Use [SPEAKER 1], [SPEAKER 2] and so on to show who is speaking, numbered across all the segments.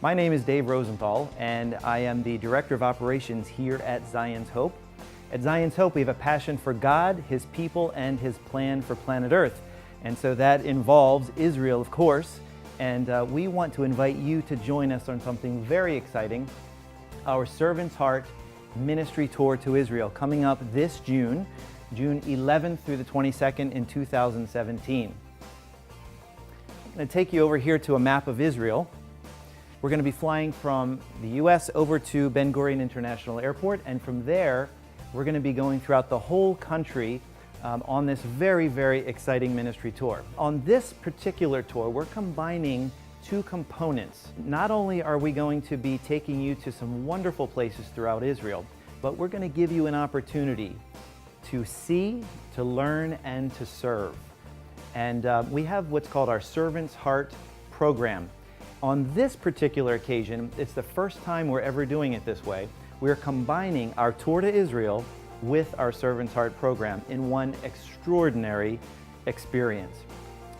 [SPEAKER 1] My name is Dave Rosenthal, and I am the Director of Operations here at Zion's Hope. At Zion's Hope, we have a passion for God, His people, and His plan for planet Earth. And so that involves Israel, of course, and we want to invite you to join us on something very exciting, our Servant's Heart Ministry Tour to Israel, coming up this June 11th through the 22nd in 2017. I'm going to take you over here to a map of Israel. We're going to be flying from the U.S. over to Ben Gurion International Airport, and from there we're going to be going throughout the whole country on this very, very exciting ministry tour. On this particular tour, we're combining two components. Not only are we going to be taking you to some wonderful places throughout Israel, but we're going to give you an opportunity to see, to learn, and to serve. And we have what's called our Servant's Heart program. On this particular occasion, it's the first time we're ever doing it this way. We're combining our tour to Israel with our Servant's Heart program in one extraordinary experience.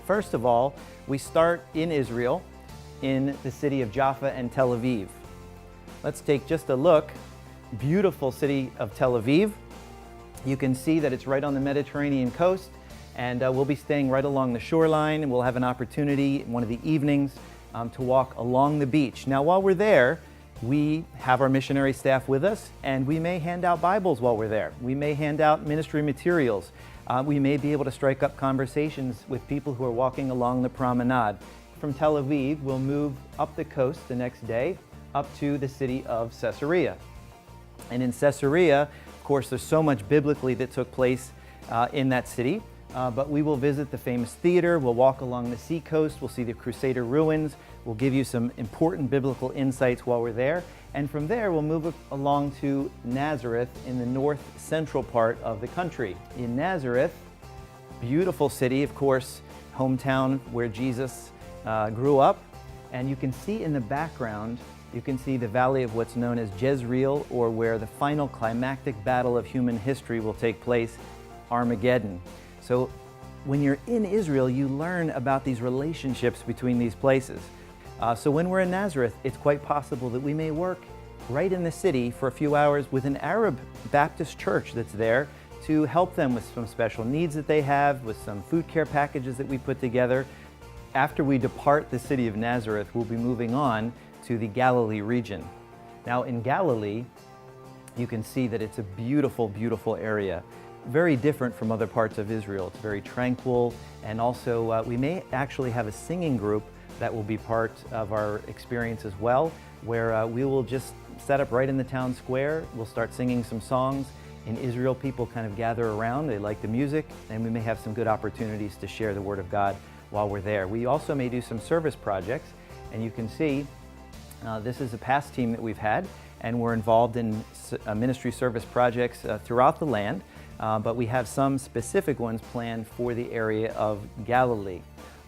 [SPEAKER 1] First of all, we start in Israel, in the city of Jaffa and Tel Aviv. Let's take just a look. Beautiful city of Tel Aviv. You can see that it's right on the Mediterranean coast, and we'll be staying right along the shoreline, and we'll have an opportunity in one of the evenings to walk along the beach. Now, while we're there, we have our missionary staff with us, and we may hand out Bibles while we're there. We may hand out ministry materials. We may be able to strike up conversations with people who are walking along the promenade. From Tel Aviv, we'll move up the coast the next day up to the city of Caesarea. And in Caesarea, of course, there's so much biblically that took place in that city. But we will visit the famous theater, we'll walk along the seacoast, we'll see the Crusader ruins, we'll give you some important biblical insights while we're there, and from there we'll move along to Nazareth in the north central part of the country. In Nazareth, beautiful city, of course, hometown where Jesus grew up, and you can see in the background, you can see the valley of what's known as Jezreel, or where the final climactic battle of human history will take place, Armageddon. So when you're in Israel, you learn about these relationships between these places. So when we're in Nazareth, it's quite possible that we may work right in the city for a few hours with an Arab Baptist church that's there to help them with some special needs that they have, with some food care packages that we put together. After we depart the city of Nazareth, we'll be moving on to the Galilee region. Now in Galilee, you can see that it's a beautiful, beautiful area. Very different from other parts of Israel. It's very tranquil, and also we may actually have a singing group that will be part of our experience as well, where we will just set up right in the town square. We'll start singing some songs. In Israel, people kind of gather around, they like the music, and we may have some good opportunities to share the Word of God while we're there. We also may do some service projects, and you can see this is a past team that we've had, and we're involved in ministry service projects throughout the land. But we have some specific ones planned for the area of Galilee.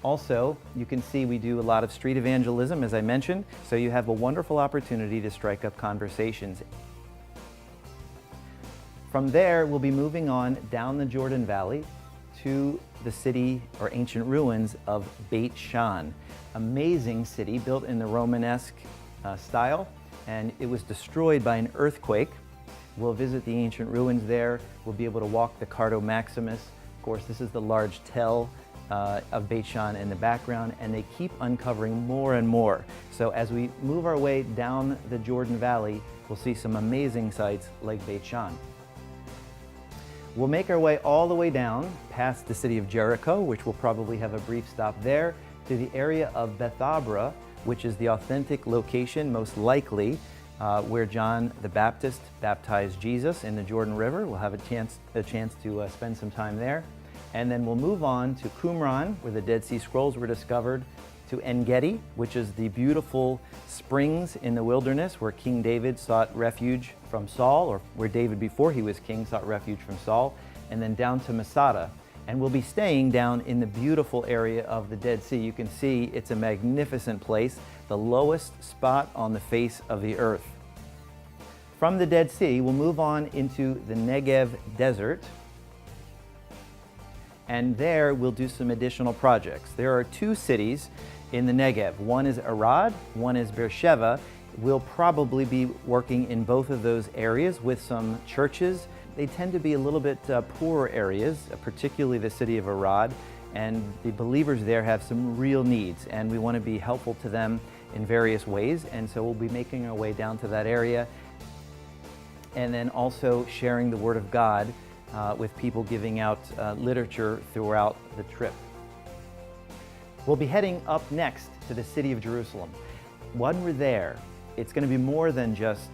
[SPEAKER 1] Also, you can see we do a lot of street evangelism, as I mentioned, so you have a wonderful opportunity to strike up conversations. From there, we'll be moving on down the Jordan Valley to the city or ancient ruins of Beit Shean. Amazing city built in the Romanesque style, and it was destroyed by an earthquake. We'll visit the ancient ruins there. We'll be able to walk the Cardo Maximus. Of course, this is the large tell of Beit Shean in the background, and they keep uncovering more and more. So as we move our way down the Jordan Valley, we'll see some amazing sights like Beit Shean. We'll make our way all the way down past the city of Jericho, which will probably have a brief stop there, to the area of Beth Abra, which is the authentic location, most likely, where John the Baptist baptized Jesus in the Jordan River. We'll have a chance to spend some time there. And then we'll move on to Qumran, where the Dead Sea Scrolls were discovered, to En-Gedi, which is the beautiful springs in the wilderness where King David sought refuge from Saul, or where David, before he was king, sought refuge from Saul, and then down to Masada. And we'll be staying down in the beautiful area of the Dead Sea. You can see it's a magnificent place, the lowest spot on the face of the earth. From the Dead Sea, we'll move on into the Negev Desert, and there we'll do some additional projects. There are two cities in the Negev. One is Arad, one is Beersheba. We'll probably be working in both of those areas with some churches. They tend to be a little bit poorer areas, particularly the city of Arad, and the believers there have some real needs, and we want to be helpful to them in various ways, and so we'll be making our way down to that area, and then also sharing the Word of God with people, giving out literature throughout the trip. We'll be heading up next to the city of Jerusalem. When we're there, it's going to be more than just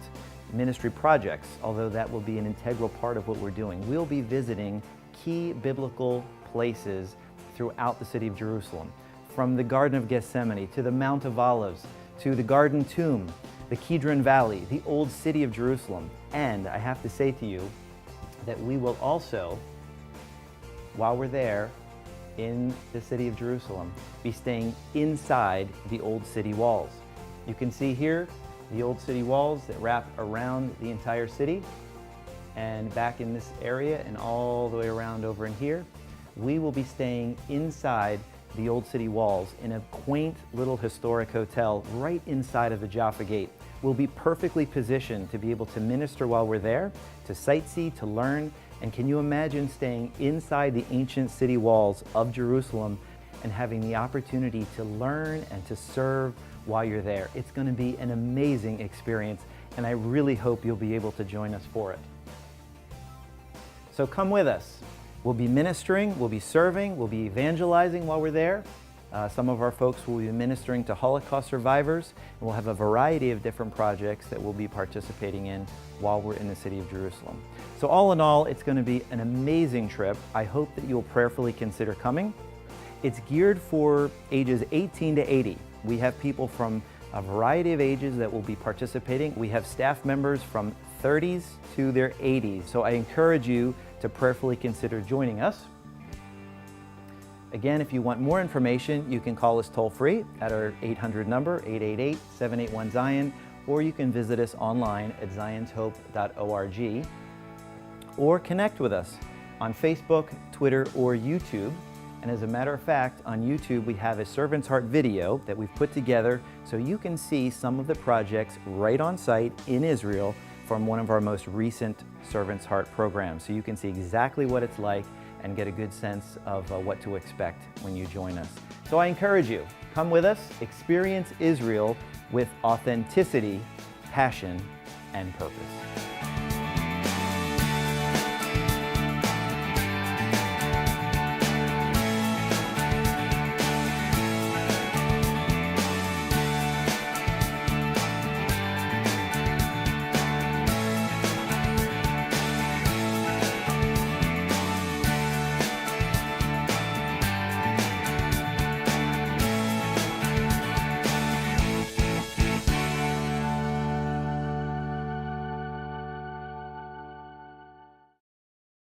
[SPEAKER 1] ministry projects, although that will be an integral part of what we're doing. We'll be visiting key biblical places throughout the city of Jerusalem, from the Garden of Gethsemane to the Mount of Olives, to the Garden Tomb, the Kidron Valley, the Old City of Jerusalem. And I have to say to you that we will also, while we're there in the city of Jerusalem, be staying inside the Old City walls. You can see here the Old City walls that wrap around the entire city, and back in this area and all the way around over in here. We will be staying inside the Old City walls in a quaint little historic hotel right inside of the Jaffa Gate. We'll be perfectly positioned to be able to minister while we're there, to sightsee, to learn. And can you imagine staying inside the ancient city walls of Jerusalem and having the opportunity to learn and to serve while you're there? It's going to be an amazing experience, and I really hope you'll be able to join us for it. So come with us. We'll be ministering, we'll be serving, we'll be evangelizing while we're there. Some of our folks will be ministering to Holocaust survivors, and we'll have a variety of different projects that we'll be participating in while we're in the city of Jerusalem. So all in all, it's going to be an amazing trip. I hope that you'll prayerfully consider coming. It's geared for ages 18 to 80. We have people from a variety of ages that will be participating. We have staff members from 30s to their 80s. So I encourage you to prayerfully consider joining us. Again, if you want more information, you can call us toll-free at our 800 number, 888-781-ZION, or you can visit us online at zionshope.org, or connect with us on Facebook, Twitter, or YouTube. And as a matter of fact, on YouTube, we have a Servant's Heart video that we've put together so you can see some of the projects right on site in Israel from one of our most recent Servant's Heart programs. So you can see exactly what it's like and get a good sense of what to expect when you join us. So I encourage you, come with us, experience Israel with authenticity, passion, and purpose.